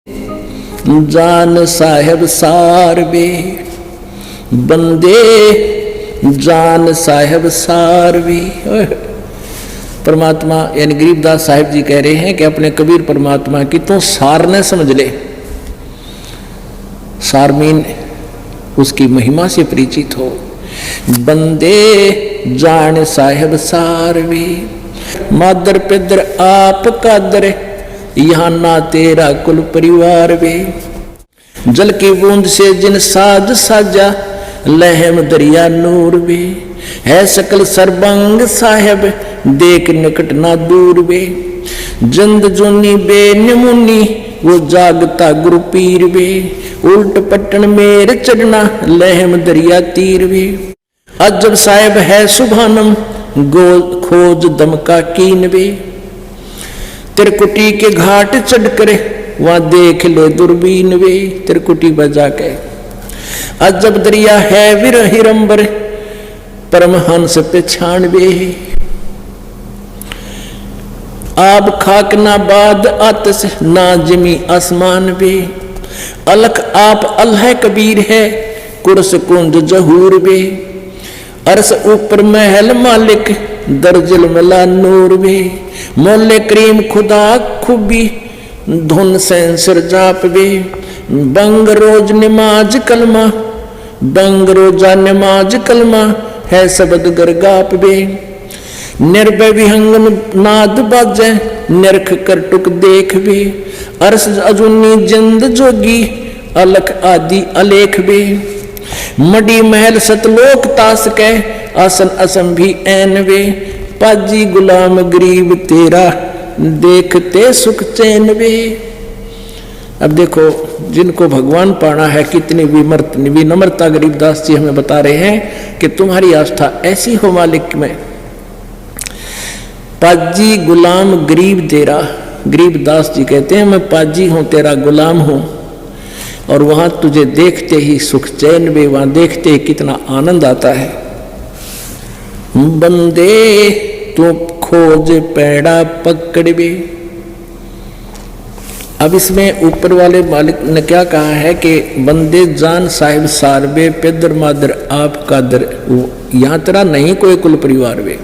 जान साहेब सारवे, बंदे जान साहेब सारवे। परमात्मा यानी गरीबदास साहिब जी कह रहे हैं कि अपने कबीर परमात्मा की तो सार न समझ ले। सारमीन उसकी महिमा से परिचित हो। बंदे जान साहेब सारवे, मादर पिदर आप कादर, यहाँ ना तेरा कुल परिवार वे। जल की बूंद से जिन साज साजा, लहम दरिया नूर वे। है सकल सरबंग साहेब, देख निकट ना दूर वे। जंद जोनी बेनमुनी, वो जागता गुरु पीर वे। उल्ट पट्टन मेर चढ़ना, लहम दरिया तीर वे। अजब साहेब है सुभानम, गोल खोज दम का कीन वे। त्रिकुटी के घाट चढ़ कर, वहां देख ले दूरबीन वे। त्रिकुटी बजा के अजब दरिया है विरहिरंबर, परमहंस पे छानवे। आब खाक ना बाद आतस, ना जमी आसमान वे। अलख आप अल्लाह कबीर है, कुर्स कुंज जहूर वे। अरस ऊपर महल मालिक, दर्जल मला नूर वे। मोले करीम खुदा खुबी, धुन सेंसर जाप वे। बंग रोज नमाज कलमा, बंग रोजा नमाज कलमा, है शब्द गरगाप वे। निर्भय विहंगम नाद बाजे, निरख कर टुक देख वे। अरस अजुनी जिंद जोगी, अलख आदि अलेख वे। मडी महल सतलोक तास के, आसन असम भी ऐन वे। पाजी गुलाम गरीब तेरा, देखते सुख चैन वे। अब देखो जिनको भगवान पाना है कितनी विनम्रता गरीबदास जी हमें बता रहे हैं कि तुम्हारी आस्था ऐसी हो मालिक में। पाजी गुलाम गरीब तेरा, गरीबदास जी कहते हैं मैं पाजी हूं, तेरा गुलाम हूं, और वहां तुझे देखते ही सुख चैन वे। वहां देखते ही कितना आनंद आता है। बंदे तू खोज पैड़ा पकड़ वे। अब इसमें ऊपर वाले मालिक ने क्या कहा है कि बंदे जान साहिब सारवे, पेदर मादर आप कादर। यहां तेरा नहीं कोई कुल परिवार वे,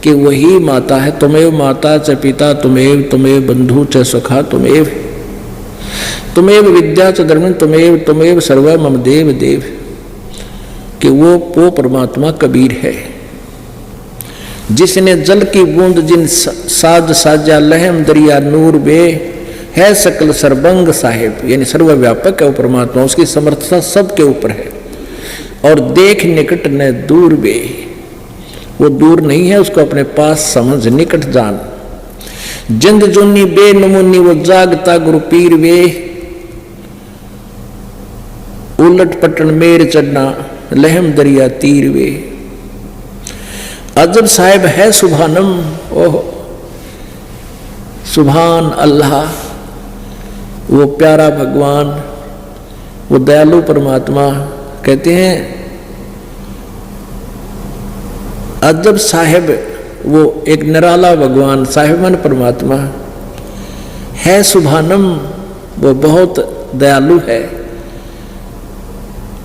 कि वही माता है। तुमेव माता च पिता, तुमेव तुमेव बंधु च सखा, तुमेव तुमेव विद्या च धर्म, तुमेव तुमेव सर्व मम देव देव। कि वो परमात्मा कबीर है जिसने जल की बूंद जिन साज साजा, लहम दरिया नूर बे। है सकल सर्वंग साहेब, यानी सर्वव्यापक है वो परमात्मा, उसकी समर्थता सबके ऊपर है। और देख निकट न दूर बे, वो दूर नहीं है, उसको अपने पास समझ निकट जान। जिंद जुन्नी बे नमुन्नी, वो जागता गुरु पीर वे। उलट पटन मेर चढ़ना, लहम दरिया तीर वे। अजब साहिब है सुभानम, ओह सुभान अल्लाह, वो प्यारा भगवान, वो दयालु परमात्मा। कहते हैं अजब साहिब, वो एक निराला भगवान, साहिबन परमात्मा है। सुभानम, वो बहुत दयालु है।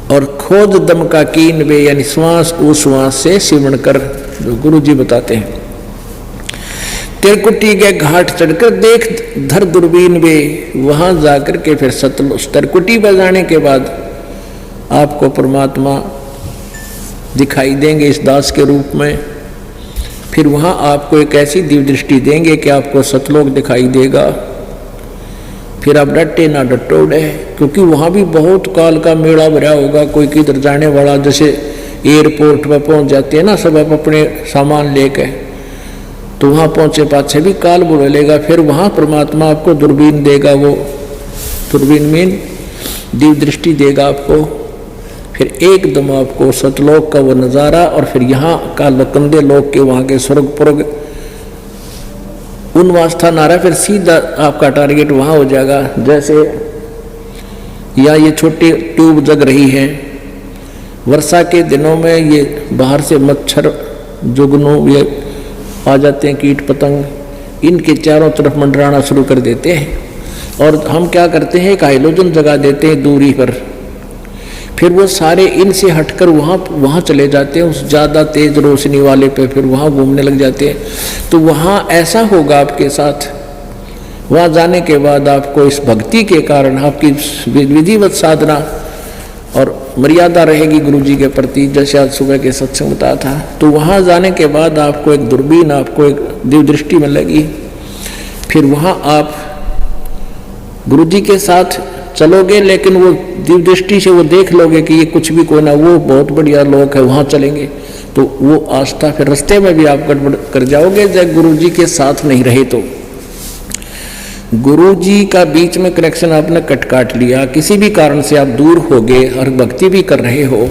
और खोज दम का कीन वे, यानी श्वास उश्वास से सिमरण कर, जो गुरु जी बताते हैं। त्रिकुटी के घाट चढ़कर देख धर दूरबीन वे। वहां जाकर के फिर सतलुज त्रिकुटी पर जाने के बाद आपको परमात्मा दिखाई देंगे इस दास के रूप में। फिर वहां आपको एक ऐसी दिव्य दृष्टि देंगे कि आपको सतलोक दिखाई देगा। फिर आप डटे ना डटोड़े, क्योंकि वहां भी बहुत काल का मेला भरा होगा। कोई किधर जाने वाला, जैसे एयरपोर्ट पर पहुंच जाते हैं ना सब आप अपने सामान लेके, तो वहां पहुंचे पाछे भी काल बोलेगा। फिर वहां परमात्मा आपको दूरबीन देगा, वो दूरबीन मीन दिव्य दृष्टि देगा आपको। फिर एकदम आपको सतलोक का वो नज़ारा, और फिर यहाँ का लकंदे लोक के वहाँ के स्वर्ग पुर्ग उन वास्ता नारा, फिर सीधा आपका टारगेट वहाँ हो जाएगा। जैसे या ये छोटी ट्यूब जग रही है, वर्षा के दिनों में ये बाहर से मच्छर जुगनू ये आ जाते हैं, कीट पतंग, इनके चारों तरफ मंडराना शुरू कर देते हैं। और हम क्या करते हैं, एक हाइड्रोजन जगा देते हैं दूरी पर, फिर वो सारे इनसे हटकर वहाँ चले जाते हैं उस ज़्यादा तेज रोशनी वाले पे, फिर वहाँ घूमने लग जाते हैं। तो वहाँ ऐसा होगा आपके साथ, वहाँ जाने के बाद आपको इस भक्ति के कारण आपकी विधिवत साधना और मर्यादा रहेगी गुरु जी के प्रति, जैसे आज सुबह के सत्संग बताया था। तो वहाँ जाने के बाद आपको एक दूरबीन, आपको एक दिव्य दृष्टि मिलेगी। फिर वहाँ आप गुरु जी के साथ चलोगे, लेकिन वो दिव्य दृष्टि से वो देख लोगे कि ये कुछ भी कोई ना, वो बहुत बढ़िया लोग है, वहाँ चलेंगे। तो वो आस्था फिर रास्ते में भी आप गड़बड़ कर जाओगे जब गुरु जी के साथ नहीं रहे। तो गुरु जी का बीच में कनेक्शन आपने कट काट लिया, किसी भी कारण से आप दूर हो गए और भक्ति भी कर रहे हो,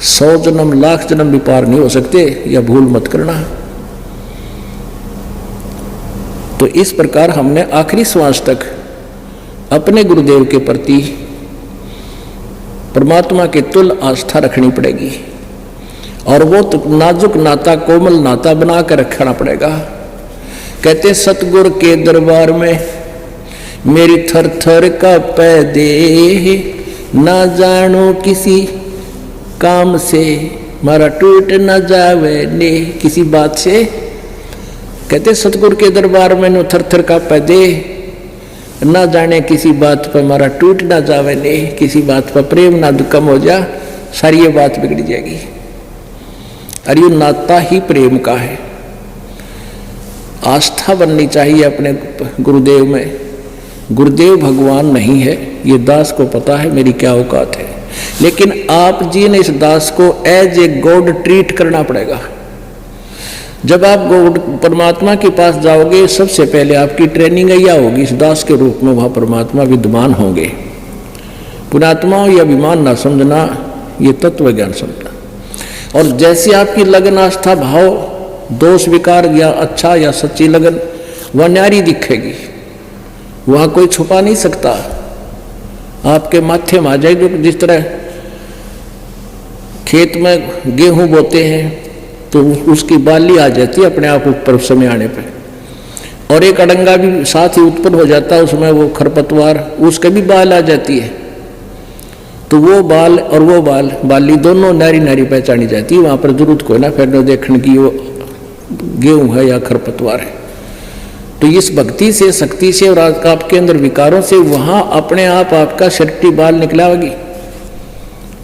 100 जन्म लाख जन्म भी पार नहीं हो सकते, या भूल मत करना। तो इस प्रकार हमने आखिरी श्वास तक अपने गुरुदेव के प्रति परमात्मा के तुल्य आस्था रखनी पड़ेगी, और वो तो नाजुक नाता, कोमल नाता बना कर रखना पड़ेगा। कहते सतगुरु के दरबार में मेरी थर थर का पैदे, ना जानो किसी काम से मारा टूट न जावे ने, किसी बात से। कहते सतगुरु के दरबार में नो थर थर का पैदे, ना जाने किसी बात पर मारा टूट ना जावे ने, किसी बात पर प्रेम ना कम हो जा, सारी ये बात बिगड़ जाएगी। और ये नाता ही प्रेम का है। आस्था बननी चाहिए अपने गुरुदेव में। गुरुदेव भगवान नहीं है, ये दास को पता है मेरी क्या औकात है, लेकिन आप जी ने इस दास को एज ए गॉड ट्रीट करना पड़ेगा। जब आप गॉड परमात्मा के पास जाओगे, सबसे पहले आपकी ट्रेनिंग यह होगी, इस दास के रूप में वहाँ परमात्मा विद्यमान होंगे। पुणात्मा या अभिमान ना समझना, ये तत्व ज्ञान समझना। और जैसे आपकी लगन, आस्था, भाव, दोष विकार या अच्छा या सच्ची लगन वह न्यारी दिखेगी, वहाँ कोई छुपा नहीं सकता। आपके माथे में आ जाएगी। जिस तरह खेत में गेहूं बोते हैं तो उसकी बाली आ जाती है अपने आप ऊपर समय आने पे, और एक अड़ंगा भी साथ ही उत्पन्न हो जाता है, उसमें वो खरपतवार, उसके भी बाल आ जाती है। तो वो बाल और वो बाली दोनों नारी नारी पहचानी जाती है। वहाँ पर जरूरत कोई ना फिर देखने की वो गेहूं है या खरपतवार है। तो इस भक्ति से, शक्ति से और आपके अंदर विकारों से वहाँ अपने आप आपका शक्ति बाल निकलाएगी,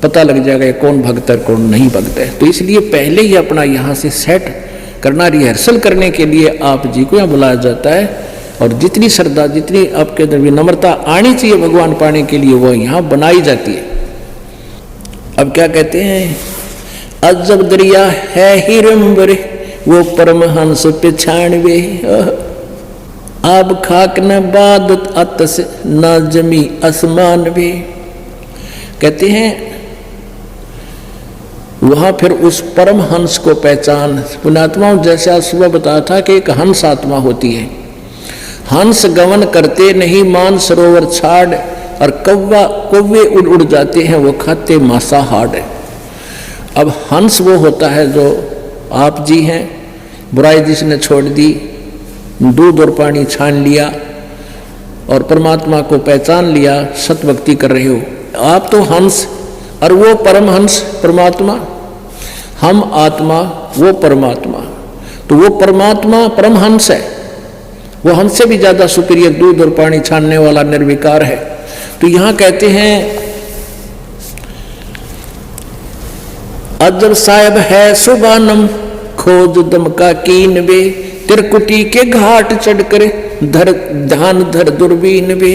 पता लग जाएगा कौन भक्त है कौन नहीं भक्त है। तो इसलिए पहले ही अपना यहाँ से सेट करना, रिहर्सल करने के लिए आप जी को यहाँ बुलाया जाता है। और जितनी श्रद्धा, जितनी आपके अंदर विनम्रता आनी चाहिए भगवान पाने के लिए, वो यहाँ बनाई जाती है। अब क्या कहते हैं, अजब दरिया है हिरंबर, वो परमहंस पिछानवे, अब खाक न बादत अतस न जमी आसमान भी। कहते हैं वहां फिर उस परम हंस को पहचान। पुण्यात्माओं, जैसे आज सुबह बताया था कि एक हंस आत्मा होती है। हंस गमन करते नहीं मान सरोवर छाड़, और कौवे उड़ उड़ जाते हैं, वो खाते मांसाहार। अब हंस वो होता है जो आप जी हैं, बुराई जिसने छोड़ दी, दूध और पानी छान लिया और परमात्मा को पहचान लिया, सतभक्ति कर रहे हो आप, तो हंस। और वो परमहंस परमात्मा, हम आत्मा, वो परमात्मा। तो वो परमात्मा परमहंस है, वो हमसे भी ज्यादा सुपीरियर, दूध और पानी छानने वाला निर्विकार है। तो यहां कहते हैं अजब साहेब है सुबानम, खोज दम का कीन बे, तिरकुटी के घाट चढ़कर धर ध्यान धर दूरबीन बे।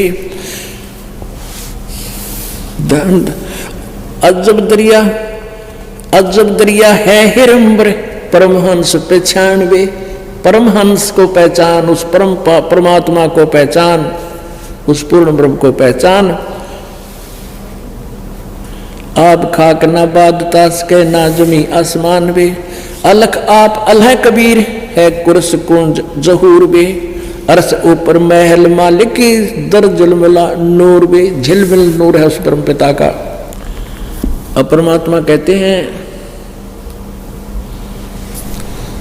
अजब दरिया है हिरंबर, परमहंस पहचानवे। परमहंस को पहचान, उस परमात्मा को पहचान, उस पूर्ण ब्रह्म को पहचान। आप खाक ना बादतास के ना जमी आसमान बे, अलख आप अल्लाह कबीर है कुर्स कुंज जहूर बे, अरस ऊपर महल मालिक की दर झिलमिला नूर बे। झिलमिल नूर है उस परम पिता का। अब परमात्मा कहते हैं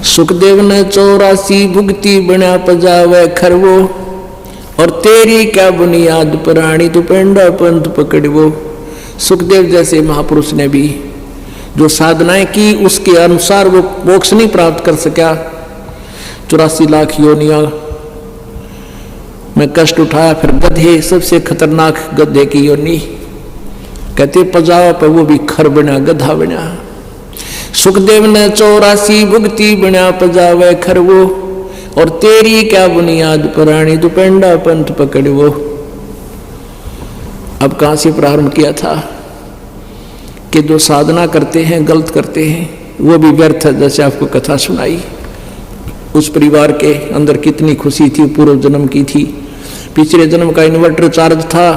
सुखदेव ने 84 भुगती बना पजावे खरवो, और तेरी क्या बुनियाद पुरानी तू पेंडा पंथ पकड़वो। सुखदेव जैसे महापुरुष ने भी जो साधनाएं की उसके अनुसार वो मोक्ष नहीं प्राप्त कर सका। 84 लाख योनिया में कष्ट उठाया, फिर गधे सबसे खतरनाक गधे की योनि कहते पजावा पर वो भी खर बना गधा बना। सुखदेव ने 84 भुगती बना पजावे खर वो। और तेरी क्या बुनियाद पुरानी तू पेंडा पंथ पकड़वो। अब कहां से प्रारंभ किया था कि जो साधना करते हैं गलत करते हैं वो भी व्यर्थ है। जैसे आपको कथा सुनाई, उस परिवार के अंदर कितनी खुशी थी, पूर्व जन्म की थी, पिछले जन्म का इन्वर्टर चार्ज था,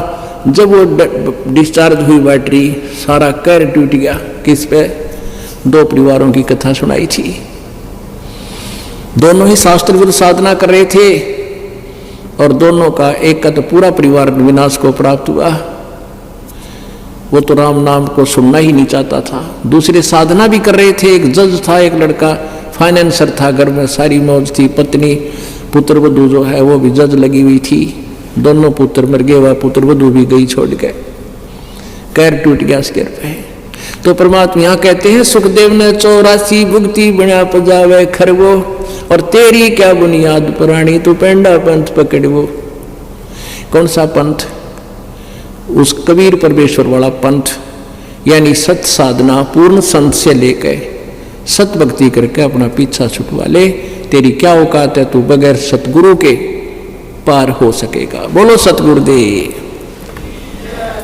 जब वो डिस्चार्ज हुई बैटरी सारा कहर टूट गया। किस पे? 2 परिवारों की कथा सुनाई थी। दोनों ही शास्त्र विरुद्ध साधना कर रहे थे और दोनों का एक का तो पूरा परिवार विनाश को प्राप्त हुआ। वो तो राम नाम को सुनना ही नहीं चाहता था। दूसरे साधना भी कर रहे थे, एक जज था, एक लड़का फाइनेंसर था, घर में सारी मौज थी, पत्नी पुत्र वधू जो है वो भी जज लगी हुई थी। दोनों पुत्र मर गए, वह पुत्र वधू भी गई छोड़ के, कैर टूट गया सिर पे। तो परमात्मा यहाँ कहते हैं सुखदेव ने 84 भुगती बना पजावे खरवो। और तेरी क्या बुनियाद पुरानी तू पेंडा पंथ पकड़वो। कौन सा पंथ? उस कबीर परमेश्वर वाला पंथ, यानी सत साधना पूर्ण संत से लेकर सत भक्ति करके अपना पीछा छुटवा ले। तेरी क्या औकात है, तू बगैर सतगुरु के पार हो सकेगा। बोलो सतगुरुदेव।